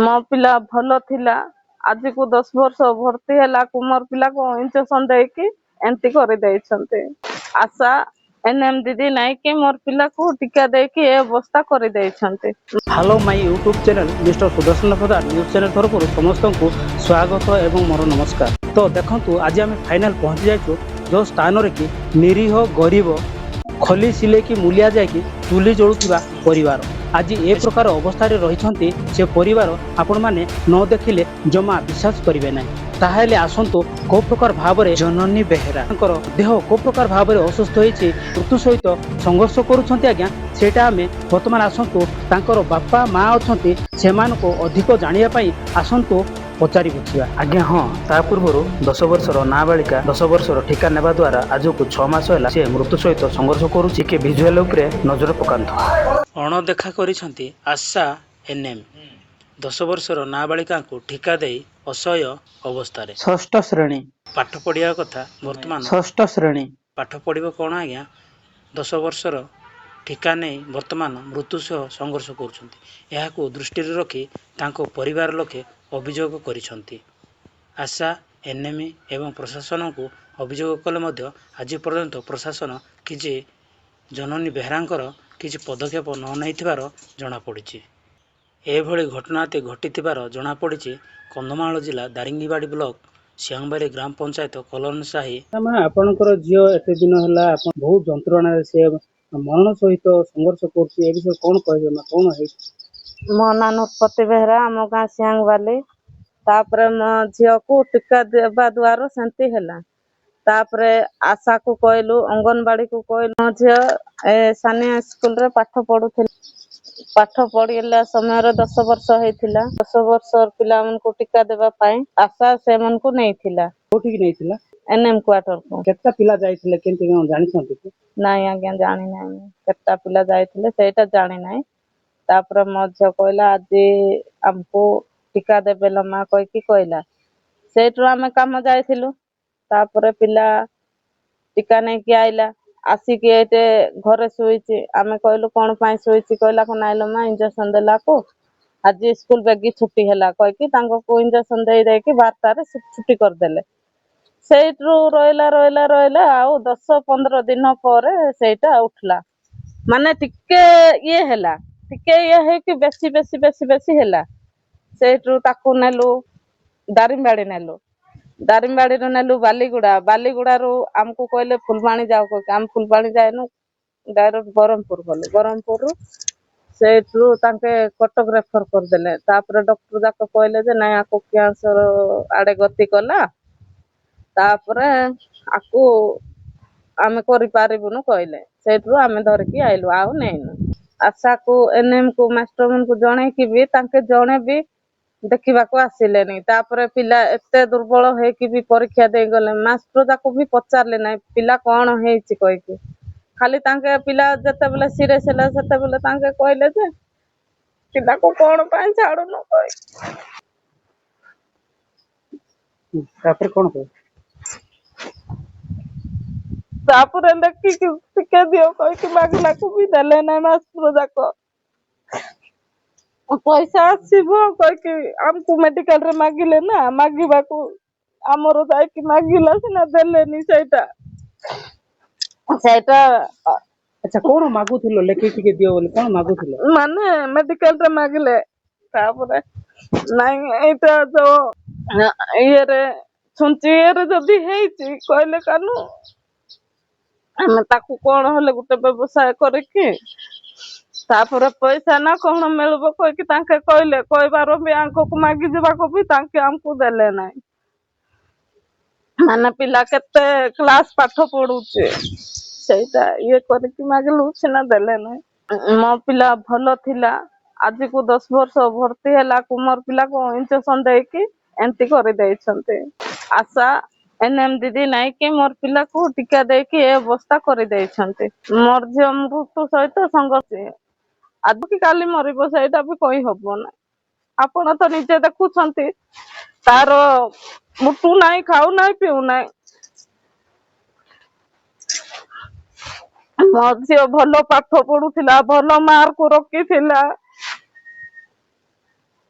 मो पिला भल थिला आज को 10 वर्ष भर्ती है मोर पिला को इंजेक्शन देकी एंटी कर देइछन्ते। आशा एनएम दीदी नाई के मोर पिला को टीका देकी ए अवस्था कर देइछन्ते। Hello my YouTube channel mister Sudarshan Pradhan news channel तरफ समस्त को स्वागत एवं मोर नमस्कार। तो देखंतु आज आम फाइनल पहुंची जाइछु जो स्थान रे कि निरीह गरीब खली सिले की मूलिया जाकि चुली जलुवा परिवार आज ए प्रकार अवस्था रही से परिवार आपण माने न देखिले जमा विश्वास करेंगे ना। ताहेले आसंतु को प्रकार भाव में जननी बेहेरा देह को प्रकार भाव में असुस्थ होती मृत्यु सहित संघर्ष करुँच आज्ञा सेटा आम बर्तमान आसंतु तांकर बापा माँ अच्छा से अधिक जानापी आसंतु पचारि बुझा आज्ञा। हाँ ता पूर्व 10 वर्षर नाबालिका 10 वर्षर ठिका नेबा द्वारा आज को 6 मास है मृत्यु सहित संघर्ष करुच्ची के भिजुआल उपरे नजर पकांतु। अणदेखा करिसेंती आशा एनएम 10 वर्षर नाबालिका को ठिका दे असह्य अवस्था 6ष्ठ श्रेणी पाठ पढ़िया कथा वर्तमान 6ष्ठ श्रेणी पाठ पढ़िबो कोन आज्ञा 10 वर्षर ठिका नहीं वर्तमान मृत्यु सह संघर्ष कर दृष्टि रखी तांको परिवार लोके अभियोग करिसेंती। आशा एनएम एवं प्रशासन को अभियोग कले मध्य आज पर्यंत प्रशासन किसी जननी बेहरांकर किसी पदक्षेप न नैथिबार जଣା पड़िछि। एभली घटनाटी घटिथिबार जଣା पड़िछि कंधमाल जिला दारिंगीबाड़ी ब्लॉक सियांबारी ग्राम पंचायत कलन साही। आपनकर झियो एते दिन हला आपन बहुत जंत्रणा से मरण सहित संघर्ष करछि ए विषय कोन कहबे ना कोन है। मो नाम उत्पत्ति बेहरा आम गाँ सियांग वाली तापर मो झील को टीका देवा द्वारा सेंती है। तापर आशा को कहलु अंगनवाड़ी को कहलु मो झील सानिया स्कूल रे पाठ पढ़ुथिल पाठ पढ़िला समय 10 वर्ष होइथिला 10 वर्ष पिला मन को टीका देवा पाई आशा से मन को नहीं थिला कोठी नहीं थिला एनएम क्वार्टर को केतना पिला जाइथिले केनते जानि छथि कि नाही आज्ञा जानि नाही केतना पिला जाइथिले सेटा जानि नाही। तापर मो झील कहला आज हमको टीका देबे लमा कह की कहला सेठु आमे काम जाइथिलु। तापर पिला टीका नहीं कि आइला आसिक एटे घरे सोईची आमे कहलु कोन पाई सोईची कहला को नाइलो मा इंजेक्शन देला को आज स्कूल बेगी छुट्टी हैला कह की तांको को इंजेक्शन देई दे कि 12 रे छुट्टी कर देले। सेठु रोइला रोइला रोइला आ 10-15 दिन पर सेटा उठला माने टिके ये हैला टिके ये है कि बेसी बेसी बेसी बेसी हैला। सेठु ताकू नेलु दारिमबाड़ी नेलु दारिमबाड़ी रो नेलु बालीगुड़ा रो हमको कहले फुलबाणी जाओ को हम फुलबाणी जाएनु डायरेक्ट बरहमपुर गले बरहमपुर सेठु तांके कटक रेफर कर देले। तापर डॉक्टर जाक कहले जे ना आको कैंसर आडे गति कला तापर आको आमे करि पारिबुनु कहले सेठु आमे धर की आइलु आउ नेनु। आशा को एनएम को मास्टर मन को जणे कि भी तांके जणे भी देखिबा को आसिले नहीं। तापर पिला एते दुर्बल है कि भी परीक्षा दे गले मास्टर जाको भी पचारले नहीं पिला कोन हेछि कह के खाली तांके पिला जते बेले सीरियस हला सेते बेले तांके कहले जे पिला को कोन पाई छाडु न कह। तापर कोन कह तापर देखि कि टिके दियो कह कि मागला को भी देले नहीं मास्टर जाको पैसा आसीबो कह कि हमको मेडिकल रे मागिले ना मागिबा को हमरो जाय कि मागिला सिना देलेनी सेटा सेटा। अच्छा कोन मागुथिलो लेखि टिके दियो बोले कोन मागुथिलो माने मेडिकल रे मागिले तापर नाही एटा जो ये रे सुनची रे जदी हेछि कहले कानु हम ताकू कोन होले गुटे व्यवसाय करे कि तापर पैसा ना कोन मिलबो कह कि तांके कहले कहबारो भी आंको को मागी जबा को भी तांके हमको देले नाही माने पिला केते क्लास पाठ पढुचे सेटा ये करे कि मागलु सिना देले नाही। मो पिला भलो थिला आज को 10 वर्ष भर्ती हैला मोर पिला को इंजेक्शन देकी एंटी कर देइछन्ते। आशा एनएम दीदी नाई के मोर पिला को टीका देकी ए अवस्था कर देइछन्ते। मोर झियो मृत्यु सहित संघर्ष आज की काली मरिबो सेटा भी कहि हबो ना आपण तो निजे देखुछन्ती तार मुटु नाही खाऊ नाही पिउ नाही मो झियो भलो पाठ पढुथिला भलो मार्क रखिथिला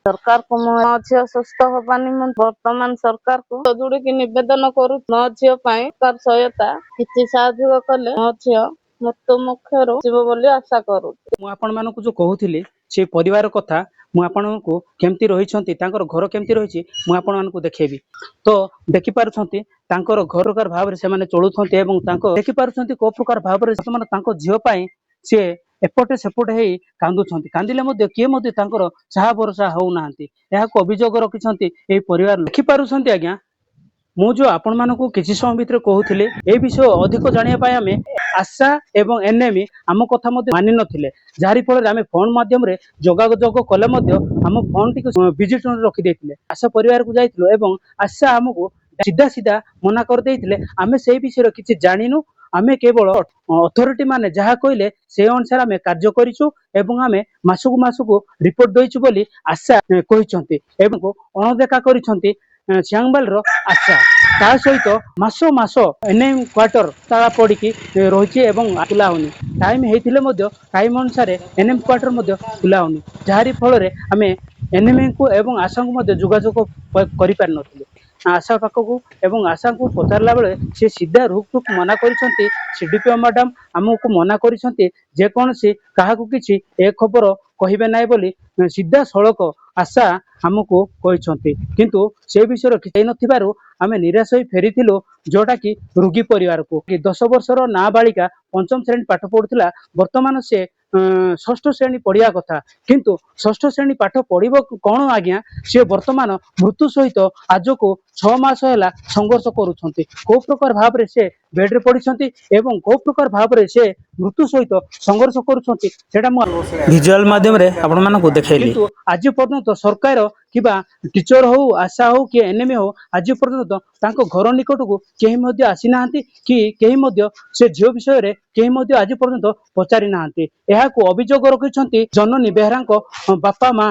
सरकार को मो झील सुस्थ हवा निमंते वर्तमान सरकार को जोड़ी निवेदन करू मो झील सरकार सहायता किसी साहाय्य कले मो झील मृत्यु मुखर जीव बोली आशा करू। ମୁଁ ଆପଣମାନଙ୍କୁ ଯୋଉ କହୁଥିଲି ସେ ପରିବାର କଥା ମୁଁ ଆପଣଙ୍କୁ କେମିତି ରହିଛନ୍ତି ତାଙ୍କର ଘର କେମିତି ରହିଛି ମୁଁ ଆପଣମାନଙ୍କୁ ଦେଖେଇବି। ତ ଦେଖିପାରୁଛନ୍ତି ତାଙ୍କର ଘରକାର ଭାବରେ ସେମାନେ ଚଳୁଛନ୍ତି ଏବଂ ତାଙ୍କ ଦେଖିପାରୁଛନ୍ତି କୋଉ ପ୍ରକାର ଭାବରେ ସେମାନେ ତାଙ୍କ ଝିଅ ପାଇଁ ସିଏ ଏପଟେ ସେପଟେ ହେଇ କାନ୍ଦୁଛନ୍ତି। କାନ୍ଦିଲେ ମଧ୍ୟ କିଏ ମଧ୍ୟ ତାଙ୍କର ସାହା ଭରସା ହଉନାହାନ୍ତି। ଏହାକୁ ଅଭିଯୋଗ ରଖିଛନ୍ତି ଏହି ପରିବାର। ଦେଖିପାରୁଛନ୍ତି ଆଜ୍ଞା ମୁଁ ଯୋଉ ଆପଣମାନଙ୍କୁ କିଛି ସମୟ ଭିତରେ କହୁଥିଲି ଏ ବିଷୟ ଅଧିକ ଜାଣିବା ପାଇଁ ଆମେ ଆଶା ଏବଂ ଏନଏମି ଆମ କଥା ମଧ୍ୟ ମାନି ନଥିଲେ, ଯାହାରି ଫଳରେ ଆମେ ଫୋନ ମାଧ୍ୟମରେ ଯୋଗାଯୋଗ କଲେ ମଧ୍ୟ ଆମ ଫୋନ ଟିକୁ ବିଜି ଟୋନରେ ରଖିଦେଇଥିଲେ। ଆଶା ପରିବାରକୁ ଯାଇଥିଲୁ ଏବଂ ଆଶା ଆମକୁ ସିଧା ସିଧା ମନା କରିଦେଇଥିଲେ ଆମେ ସେଇ ବିଷୟରେ କିଛି ଜାଣିନୁ, ଆମେ କେବଳ ଅଥରିଟି ମାନେ ଯାହା କହିଲେ ସେ ଅନୁସାରେ ଆମେ କାର୍ଯ୍ୟ କରିଛୁ ଏବଂ ଆମେ ମାସକୁ ରିପୋର୍ଟ ଦେଇଛୁ ବୋଲି ଆଶା କହିଛନ୍ତି ଏବଂ ଅଣଦେଖା କରିଛନ୍ତି ସିଆଙ୍ଗବାଲର ଆଶା। ତା ସହିତ ମାସ ଏନଏମ୍ କ୍ୱାର୍ଟର ତାଳା ପଡିକି ରହିଛି ଏବଂ ଖୋଲା ହଉନି। ଟାଇମ ହେଇଥିଲେ ମଧ୍ୟ ଟାଇମ ଅନୁସାରେ ଏନଏମ୍ କ୍ୱାର୍ଟର ମଧ୍ୟ ଖୋଲା ହଉନି, ଯାହାରି ଫଳରେ ଆମେ ଏନଏମ୍କୁ ଏବଂ ଆଶାଙ୍କୁ ମଧ୍ୟ ଯୋଗାଯୋଗ କରିପାରିନଥିଲୁ ଆଶା ପାଖକୁ। ଏବଂ ଆଶାଙ୍କୁ ପଚାରିଲା ବେଳେ ସେ ସିଧା ରୁକ୍ ମନା କରିଛନ୍ତି, ସିଡିପିଓ ମ୍ୟାଡାମ ଆମକୁ ମନା କରିଛନ୍ତି ଯେକୌଣସି କାହାକୁ କିଛି ଏ ଖବର କହିବେ ନାହିଁ ବୋଲି ସିଧା ସଳଖ ଆଶା ଆମକୁ କହିଛନ୍ତି। କିନ୍ତୁ ସେ ବିଷୟରେ କିଛି ନଥିବାରୁ ଆମେ ନିରାଶ ହୋଇ ଫେରିଥିଲୁ, ଯୋଉଟା କି ରୋଗୀ ପରିବାରକୁ। 10 ବର୍ଷର ନାବାଳିକା ପଞ୍ଚମ ଶ୍ରେଣୀ ପାଠ ପଢୁଥିଲା, ବର୍ତ୍ତମାନ ସେ ଷଷ୍ଠ ଶ୍ରେଣୀ ପଢିବା କଥା, କିନ୍ତୁ ଷଷ୍ଠ ଶ୍ରେଣୀ ପାଠ ପଢିବ କଣ ଆଜ୍ଞା, ସେ ବର୍ତ୍ତମାନ ମୃତ୍ୟୁ ସହିତ ଆଜକୁ 6 ମାସ ହେଲା ସଂଘର୍ଷ କରୁଛନ୍ତି। କୋଉ ପ୍ରକାର ଭାବରେ ସେ ବେଡରେ ପଡିଛନ୍ତି ଏବଂ କୋଉ ପ୍ରକାର ଭାବରେ ସେ ମୃତ୍ୟୁ ସହିତ ସଂଘର୍ଷ କରୁଛନ୍ତି ସେଟା ମୁଁ ଭିଜୁଆଲ ମାଧ୍ୟମରେ ଆପଣମାନଙ୍କୁ ଦେଖେଇଲି। କିନ୍ତୁ ଆଜି ପର୍ଯ୍ୟନ୍ତ ସରକାର କିମ୍ବା ଟିଚର ହଉ, ଆଶା ହଉ କି ଏନଏମି ହଉ, ଆଜି ପର୍ଯ୍ୟନ୍ତ ତାଙ୍କ ଘର ନିକଟକୁ କେହି ମଧ୍ୟ ଆସିନାହାନ୍ତି କି କେହି ମଧ୍ୟ ସେ ଝିଅ ବିଷୟରେ କେହି ମଧ୍ୟ ଆଜି ପର୍ଯ୍ୟନ୍ତ ପଚାରି ନାହାନ୍ତି। ଏହାକୁ ଅଭିଯୋଗ ରଖିଛନ୍ତି ଜନନୀ ବେହେରାଙ୍କ ବାପା ମା।